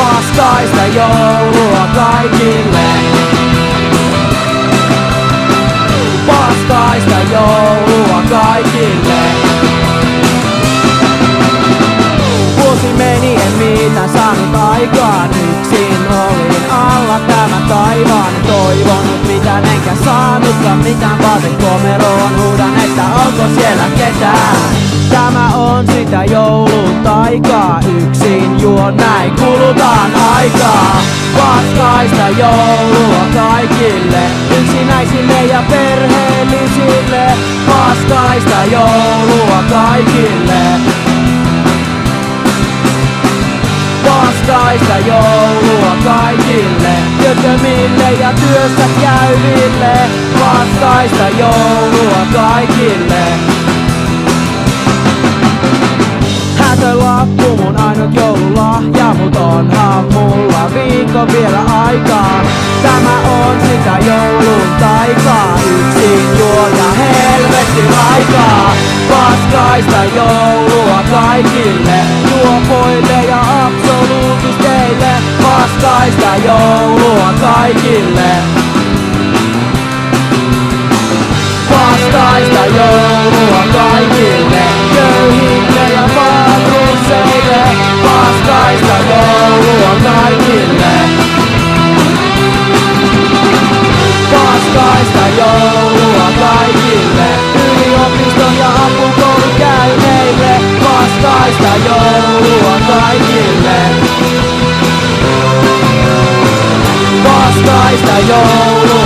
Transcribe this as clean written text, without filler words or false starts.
Paskaista joulua kaikille. Paskaista joulua kaikille. Vuosi meni, en mitään saanut aikaan. Yksin olin alla tämän taivaan. Toivonut mitään enkä saanutkaan mitään. Vaatekomeroon huudan, että onko siellä ketään. Tämä on sitä joulun taikaa. Yksin juon, näin kulutaan aikaa. Paskaista joulua kaikille. Yksinäisille ja perheellisille. Paskaista joulua kaikille. Paskaista joulua kaikille. Työttömille ja työssä käyville. Paskaista joulua kaikille. Hätölappu mun ainut joululahja, mut onhan mulla viikko vielä aikaa. Tämä on sitä joulun taikaa. Yksin juon ja helvetti aikaa. Paskaista joulua kaikille. Juopoille ja absoluutisteille. Paskaista joulua kaikille. Paskaista joulua kaikille. Köyhille ja vanhukseille. Paskaista joulua kaikille. Paskaista joulua kaikille. Yliopiston ja ampukoulun käyneille. Paskaista joulua kaikille. Paskaista joulua